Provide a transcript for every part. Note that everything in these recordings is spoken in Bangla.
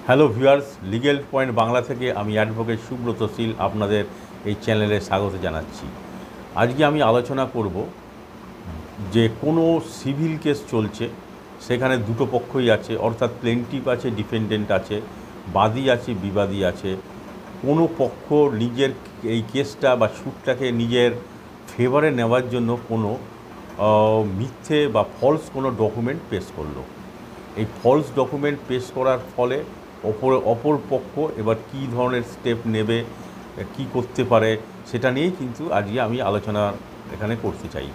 Hello viewers, legal point Bangla থেকে আমি অ্যাডভোকেট সুব্রত শীল আপনাদের এই চ্যানেলে স্বাগত জানাচ্ছি। আজকে আমি আলোচনা করব যে কোনো সিভিল কেস চলছে, সেখানে দুটো পক্ষই আছে, অর্থাৎ প্লেন্টিফ আছে, ডিফেন্ডেন্ট আছে, বাদী আছে, বিবাদী আছে। কোনো পক্ষ নিজের এই কেসটা বা স্যুটটাকে নিজের ফেভারে নেওয়ার জন্য কোনো মিথ্যে বা ফলস কোনো ডকুমেন্ট পেশ করলো। এই ফলস ডকুমেন্ট পেশ করার ফলে অপর পক্ষ এবার কী ধরনের স্টেপ নেবে, কি করতে পারে, সেটা নিয়েই কিন্তু আজকে আমি আলোচনা এখানে করতে চাই।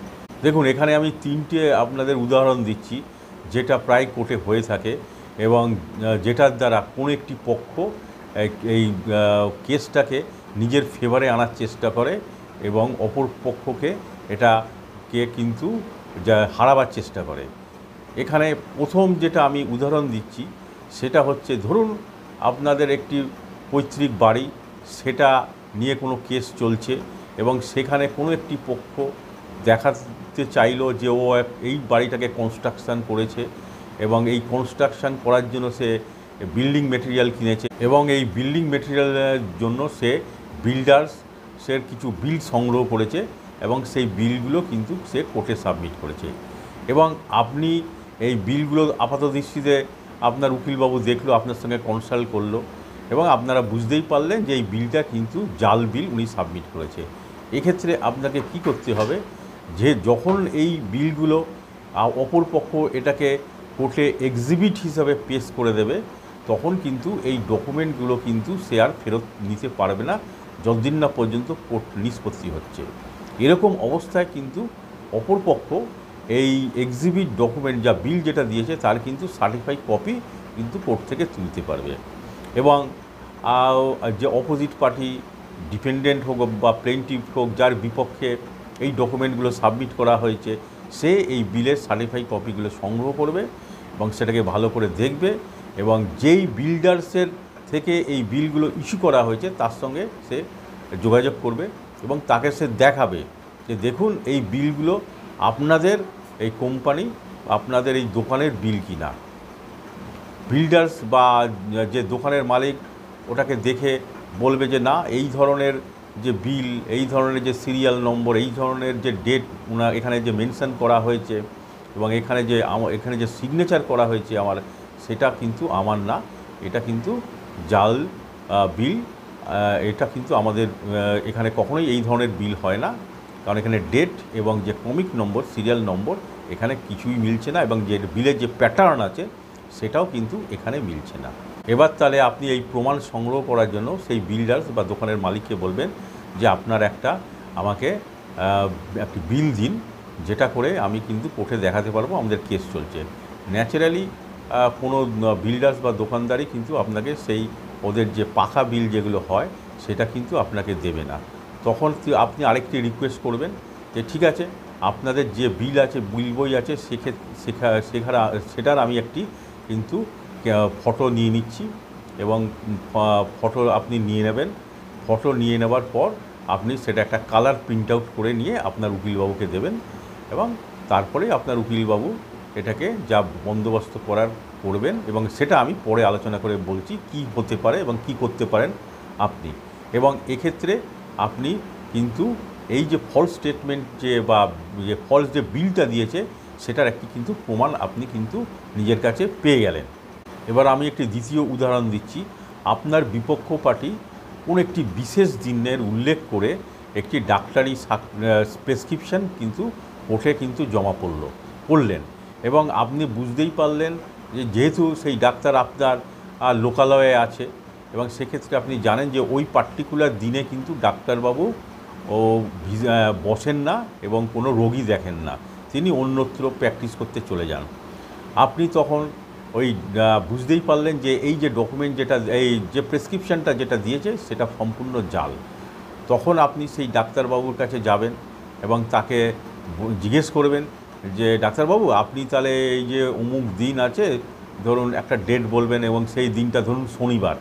দেখুন, এখানে আমি তিনটে আপনাদের উদাহরণ দিচ্ছি যেটা প্রায় কোর্টে হয়ে থাকে এবং যেটার দ্বারা কোনো একটি পক্ষ এই কেসটাকে নিজের ফেভারে আনার চেষ্টা করে এবং অপর পক্ষকে এটাকে কিন্তু হারাবার চেষ্টা করে। এখানে প্রথম যেটা আমি উদাহরণ দিচ্ছি সেটা হচ্ছে, ধরুন আপনাদের একটি পৈতৃক বাড়ি, সেটা নিয়ে কোনো কেস চলছে এবং সেখানে কোনো একটি পক্ষ দেখাতে চাইলো যে ও এই বাড়িটাকে কনস্ট্রাকশান করেছে এবং এই কনস্ট্রাকশান করার জন্য সে বিল্ডিং মেটেরিয়াল কিনেছে এবং এই বিল্ডিং মেটেরিয়ালের জন্য সে বিল্ডার্সের কিছু বিল সংগ্রহ করেছে এবং সেই বিলগুলো কিন্তু সে কোর্টে সাবমিট করেছে। এবং আপনি এই বিলগুলো আপাত দৃষ্টিতে আপনার উকিলবাবু দেখলো, আপনার সঙ্গে কনসাল্ট করলো এবং আপনারা বুঝতেই পারলেন যে এই বিলটা কিন্তু জাল বিল উনি সাবমিট করেছে। এক্ষেত্রে আপনাকে কি করতে হবে, যে যখন এই বিলগুলো অপর পক্ষ এটাকে কোর্টে এক্সিবিট হিসাবে পেশ করে দেবে, তখন কিন্তু এই ডকুমেন্টগুলো কিন্তু সে আর ফেরত নিতে পারবে না যতদিন না পর্যন্ত কোর্ট নিষ্পত্তি হচ্ছে। এরকম অবস্থায় কিন্তু অপর পক্ষ এই এক্সিবিট ডকুমেন্ট যা বিল যেটা দিয়েছে তার কিন্তু সার্টিফাই কপি কিন্তু কোর্ট থেকে তুলতে পারবে এবং যে অপোজিট পার্টি ডিফেন্ডেন্ট হোক বা প্লেন্টিফ হোক, যার বিপক্ষে এই ডকুমেন্টগুলো সাবমিট করা হয়েছে, সে এই বিলের সার্টিফাই কপিগুলো সংগ্রহ করবে এবং সেটাকে ভালো করে দেখবে এবং যেই বিল্ডার্সের থেকে এই বিলগুলো ইস্যু করা হয়েছে তার সঙ্গে সে যোগাযোগ করবে এবং তাকে সে দেখাবে যে দেখুন এই বিলগুলো আপনাদের এই কোম্পানি, আপনাদের এই দোকানের বিল কিনা। বিল্ডার্স বা যে দোকানের মালিক ওটাকে দেখে বলবে যে না, এই ধরনের যে বিল, এই ধরনের যে সিরিয়াল নম্বর, এই ধরনের যে ডেট এখানে যে মেনশন করা হয়েছে এবং এখানে যে সিগনেচার করা হয়েছে আমার, সেটা কিন্তু আমার না, এটা কিন্তু জাল বিল। এটা কিন্তু আমাদের এখানে কখনোই এই ধরনের বিল হয় না, কারণ এখানে ডেট এবং যে ক্রমিক নম্বর, সিরিয়াল নম্বর, এখানে কিছুই মিলছে না এবং যে বিলের যে প্যাটার্ন আছে সেটাও কিন্তু এখানে মিলছে না। এবার তাহলে আপনি এই প্রমাণ সংগ্রহ করার জন্য সেই বিল্ডার্স বা দোকানের মালিককে বলবেন যে আপনার আমাকে একটি বিল দিন, যেটা করে আমি কিন্তু কোর্টে দেখাতে পারবো আমাদের কেস চলছে। ন্যাচারালি কোনো বিল্ডার্স বা দোকানদারই কিন্তু আপনাকে সেই ওদের যে পাকা বিল যেগুলো হয় সেটা কিন্তু আপনাকে দেবে না। তখন আপনি আরেকটি রিকোয়েস্ট করবেন যে ঠিক আছে, আপনাদের যে বিল আছে, বিল বই আছে, সেটার আমি একটি কিন্তু ফটো নিয়ে নিচ্ছি এবং ফটো আপনি নিয়ে নেবেন। ফটো নিয়ে নেওয়ার পর আপনি সেটা একটা কালার প্রিন্ট আউট করে নিয়ে আপনার উকিলবাবুকে দেবেন এবং তারপরে আপনার উকিলবাবু এটাকে যা বন্দোবস্ত করবেন এবং সেটা আমি পরে আলোচনা করে বলছি কি হতে পারে এবং কি করতে পারেন আপনি। এবং এক্ষেত্রে আপনি কিন্তু এই যে ফলস স্টেটমেন্ট বা যে ফলস যে বিলটা দিয়েছে সেটার একটি কিন্তু প্রমাণ আপনি কিন্তু নিজের কাছে পেয়ে গেলেন। এবার আমি একটি দ্বিতীয় উদাহরণ দিচ্ছি। আপনার বিপক্ষ পার্টি কোন একটি বিশেষ দিনের উল্লেখ করে একটি ডাক্তারি প্রেসক্রিপশন কিন্তু কোর্টে কিন্তু জমা করলেন এবং আপনি বুঝতেই পারলেন যে যেহেতু সেই ডাক্তার আপনার লোকালয়ে আছে এবং সেক্ষেত্রে আপনি জানেন যে ওই পার্টিকুলার দিনে কিন্তু ডাক্তারবাবু বসেন না এবং কোনো রোগী দেখেন না, তিনি অন্যত্র প্র্যাকটিস করতে চলে যান। আপনি তখন ওই বুঝতেই পারলেন যে এই যে ডকুমেন্ট যেটা, এই যে প্রেসক্রিপশানটা যেটা দিয়েছে সেটা সম্পূর্ণ জাল। তখন আপনি সেই ডাক্তারবাবুর কাছে যাবেন এবং তাকে জিজ্ঞেস করবেন যে ডাক্তারবাবু, আপনি তাহলে এই যে অমুক দিন আছে, ধরুন একটা ডেট বলবেন এবং সেই দিনটা ধরুন শনিবার,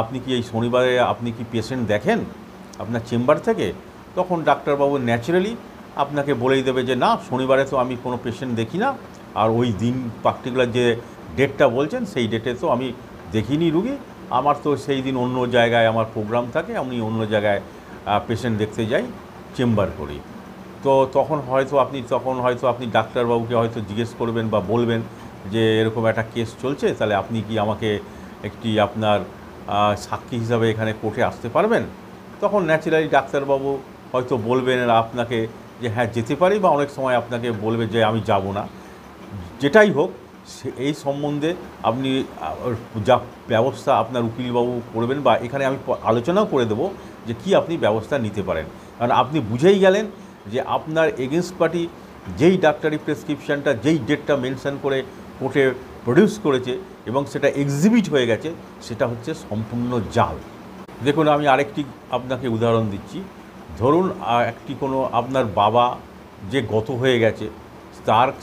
আপনি কি এই শনিবারে আপনি কি পেশেন্ট দেখেন আপনার চেম্বার থেকে? তখন ডাক্তারবাবু ন্যাচারালি আপনাকে বলেই দেবে যে না, শনিবারে তো আমি কোনো পেশেন্ট দেখি না, আর ওই দিন পার্টিকুলার যে ডেটটা বলছেন সেই ডেটে তো আমি দেখিনি রুগী, আমার তো সেই দিন অন্য জায়গায় আমার প্রোগ্রাম থাকে, আমি অন্য জায়গায় পেশেন্ট দেখতে যাই, চেম্বার করি। তো তখন হয়তো আপনি ডাক্তারবাবুকে হয়তো জিজ্ঞেস করবেন বা বলবেন যে এরকম একটা কেস চলছে, তাহলে আপনি কি আমাকে একটি আপনার সাক্ষী হিসাবে এখানে কোর্টে আসতে পারবেন? তখন ন্যাচারালি ডাক্তারবাবু হয়তো বলবেন আপনাকে যে হ্যাঁ যেতে পারি, বা অনেক সময় আপনাকে বলবে যে আমি যাব না। যেটাই হোক, এই সম্বন্ধে আপনি যা ব্যবস্থা আপনার উকিলবাবু করবেন, বা এখানে আমি আলোচনাও করে দেবো যে কি আপনি ব্যবস্থা নিতে পারেন। কারণ আপনি বুঝেই গেলেন যে আপনার এগেনস্ট পার্টি যেই ডাক্তারি প্রেসক্রিপশানটা যেই ডেটটা মেনশন করে কোর্টে প্রডিউস করেছে এবং সেটা এক্সিবিট হয়ে গেছে, সেটা হচ্ছে সম্পূর্ণ জাল। দেখুন, আমি আরেকটি আপনাকে উদাহরণ দিচ্ছি। ধরুন কোনো আপনার বাবা যে গত হয়ে গেছে,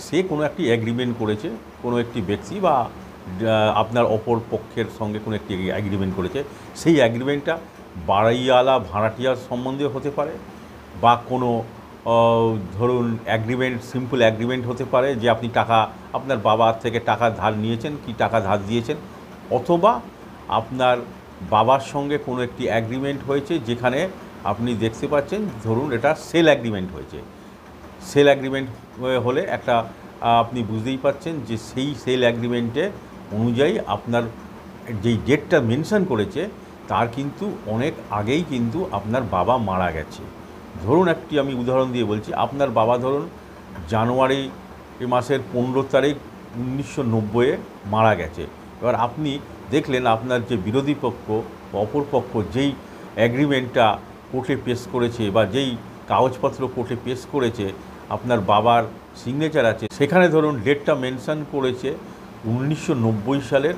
সে কোনো একটি অ্যাগ্রিমেন্ট করেছে, কোনো একটি ব্যক্তি বা আপনার অপর পক্ষের সঙ্গে কোনো একটি অ্যাগ্রিমেন্ট করেছে। সেই অ্যাগ্রিমেন্টটা বাড়িওয়ালা ভাড়াটিয়ার সম্বন্ধে হতে পারে, বা কোনো ধরুন সিম্পল অ্যাগ্রিমেন্ট হতে পারে যে আপনি আপনার বাবার থেকে টাকা ধার নিয়েছেন কি টাকা ধার দিয়েছেন, অথবা আপনার বাবার সঙ্গে কোনো একটি অ্যাগ্রিমেন্ট হয়েছে যেখানে আপনি দেখতে পাচ্ছেন, ধরুন এটা সেল অ্যাগ্রিমেন্ট হয়েছে। সেল অ্যাগ্রিমেন্ট হলে আপনি বুঝতেই পারছেন যে সেই সেল অ্যাগ্রিমেন্টে অনুযায়ী আপনার যেই ডেটটা মেনশন করেছে তার কিন্তু অনেক আগেই কিন্তু আপনার বাবা মারা গেছে। ধরুন আমি উদাহরণ দিয়ে বলছি, আপনার বাবা ধরুন জানুয়ারি মাসের 15 তারিখ 1990-এ মারা গেছে। এবার আপনি দেখলেন আপনার যে বিরোধী পক্ষ বা অপর পক্ষ যেই অ্যাগ্রিমেন্টটা কোর্টে পেশ করেছে বা যেই কাগজপত্র কোর্টে পেশ করেছে, আপনার বাবার সিগনেচার আছে, সেখানে ধরুন ডেটটা মেনশন করেছে 1990 সালের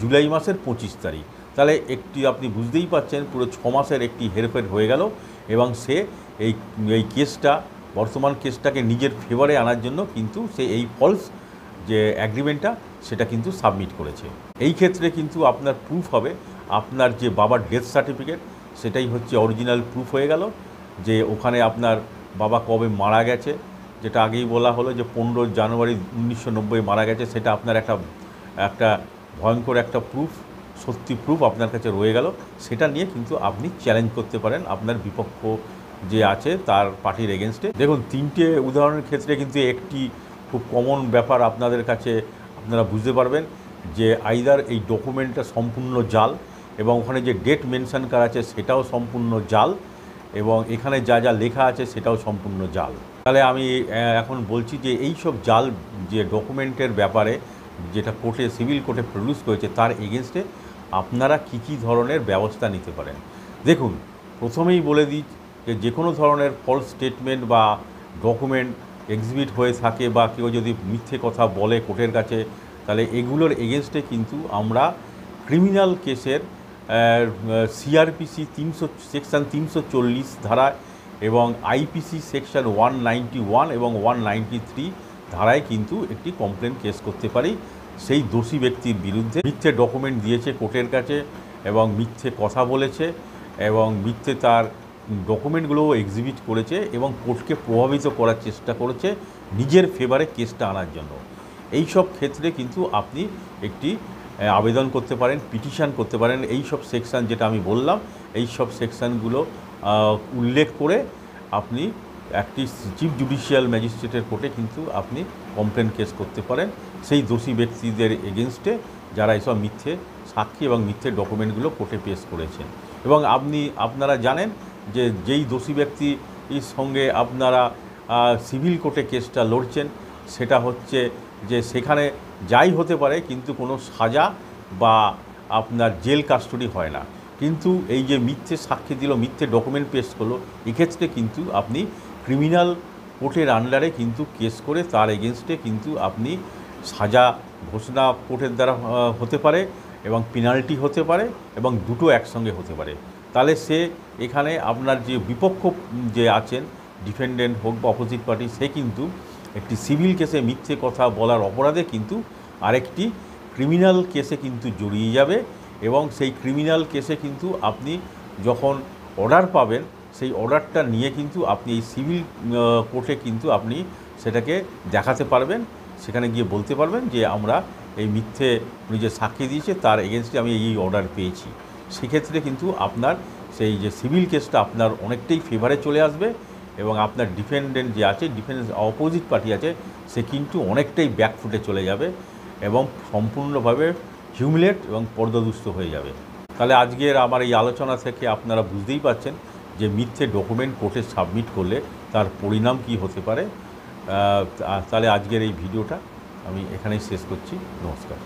জুলাই মাসের 25 তারিখ। তাহলে আপনি বুঝতেই পাচ্ছেন পুরো 6 মাসের একটি হেরফের হয়ে গেল, এবং সে এই বর্তমান কেসটাকে নিজের ফেভারে আনার জন্য কিন্তু সে এই ফলস যে অ্যাগ্রিমেন্টটা সেটা কিন্তু সাবমিট করেছে। এই ক্ষেত্রে কিন্তু আপনার প্রুফ হবে আপনার যে বাবার ডেথ সার্টিফিকেট, সেটাই হচ্ছে অরিজিনাল প্রুফ হয়ে গেল যে ওখানে আপনার বাবা কবে মারা গেছে, যেটা আগেই বলা হলো যে 15 জানুয়ারি 1990 মারা গেছে, সেটা আপনার একটা ভয়ঙ্কর একটা সত্যি প্রুফ আপনার কাছে রয়ে গেল। সেটা নিয়ে কিন্তু আপনি চ্যালেঞ্জ করতে পারেন আপনার বিপক্ষ যে আছে তার পার্টির এগেনস্টে। দেখুন, 3টে উদাহরণের ক্ষেত্রে কিন্তু একটি খুব কমন ব্যাপার আপনাদের কাছে আপনারা বুঝতে পারবেন যে আইদার এই ডকুমেন্টটা সম্পূর্ণ জাল, এবং ওখানে যে ডেট মেনশন করা আছে সেটাও সম্পূর্ণ জাল, এবং এখানে যা যা লেখা আছে সেটাও সম্পূর্ণ জাল। তাহলে আমি এখন বলছি যে এই সব জাল যে ডকুমেন্টের ব্যাপারে যেটা সিভিল কোর্টে প্রডিউস করেছে, তার এগেনস্টে আপনারা কী ধরনের ব্যবস্থা নিতে পারেন। দেখুন, প্রথমেই বলে দিই যে কোনো ধরনের ফলস স্টেটমেন্ট বা ডকুমেন্ট এক্সিবিট হয়ে থাকে, বা কেউ যদি মিথ্যে কথা বলে কোর্টের কাছে, তাহলে এগুলোর এগেনস্টে কিন্তু আমরা ক্রিমিনাল কেসের সিআরপিসি সেকশন 340 ধারায় এবং আইপিসি সেকশন 191 এবং 193 ধারায় কিন্তু একটি কমপ্লেন কেস করতে পারি সেই দোষী ব্যক্তির বিরুদ্ধে। মিথ্যে ডকুমেন্ট দিয়েছে কোর্টের কাছে, এবং মিথ্যে কথা বলেছে, এবং মিথ্যে তার ডকুমেন্টগুলোও এক্সিবিট করেছে, এবং কোর্টকে প্রভাবিত করার চেষ্টা করেছে নিজের ফেভারে কেসটা আনার জন্য। এই সব ক্ষেত্রে কিন্তু আপনি একটি আবেদন করতে পারেন, পিটিশন করতে পারেন। এই সব সেকশান যেটা আমি বললাম, এই সব সেকশানগুলো উল্লেখ করে আপনি একটি চিফ জুডিশিয়াল ম্যাজিস্ট্রেটের কোর্টে কিন্তু আপনি কমপ্লেন কেস করতে পারেন সেই দোষী ব্যক্তিদের এগেনস্টে, যারা এইসব মিথ্যে সাক্ষী এবং মিথ্যে ডকুমেন্টগুলো কোর্টে পেশ করেছেন। এবং আপনারা জানেন যে যেই দোষী ব্যক্তির সঙ্গে আপনারা সিভিল কোর্টে কেসটা লড়ছেন, সেটা হচ্ছে যে সেখানে যাই হতে পারে কিন্তু কোনো সাজা বা আপনার জেল কাস্টডি হয় না। কিন্তু এই যে মিথ্যে সাক্ষী দিল, মিথ্যে ডকুমেন্ট পেশ করলো, এক্ষেত্রে কিন্তু আপনি ক্রিমিনাল কোর্টের আন্ডারে কিন্তু কেস করে তার এগেনস্টে কিন্তু আপনি সাজা ঘোষণা কোর্টের দ্বারা হতে পারে, এবং পেনাল্টি হতে পারে, এবং দুটো একসঙ্গে হতে পারে। তাহলে সে এখানে আপনার যে বিপক্ষ যে আছেন, ডিফেন্ডেন্ট হোক বা অপোজিট পার্টি, সে কিন্তু একটি সিভিল কেসে মিথ্যে কথা বলার অপরাধে কিন্তু আরেকটি ক্রিমিনাল কেসে কিন্তু জড়িয়ে যাবে, এবং সেই ক্রিমিনাল কেসে কিন্তু আপনি যখন অর্ডার পাবেন, সেই অর্ডারটা নিয়ে কিন্তু আপনি এই সিভিল কোর্টে কিন্তু আপনি সেটাকে দেখাতে পারবেন, সেখানে গিয়ে বলতে পারবেন যে আমরা এই মিথ্যে উনি যে সাক্ষী দিয়েছে তার এগেনস্টে আমি এই অর্ডার পেয়েছি, সেক্ষেত্রে কিন্তু আপনার সেই যে সিভিল কেসটা আপনার অনেকটাই ফেভারে চলে আসবে এবং আপনার ডিফেন্ডেন্ট যে আছে, ডিফেন্স অপোজিট পার্টি আছে, সে কিন্তু অনেকটাই ব্যাকফুটে চলে যাবে এবং সম্পূর্ণভাবে হিউমিলেট এবং পর্দাদুস্ত হয়ে যাবে। তাহলে আজকের আমার এই আলোচনা থেকে আপনারা বুঝতেই পারছেন যে মিথ্যে ডকুমেন্ট কোর্টে সাবমিট করলে তার পরিণাম কী হতে পারে। তাহলে আজকের এই ভিডিওটা আমি এখানেই শেষ করছি। নমস্কার।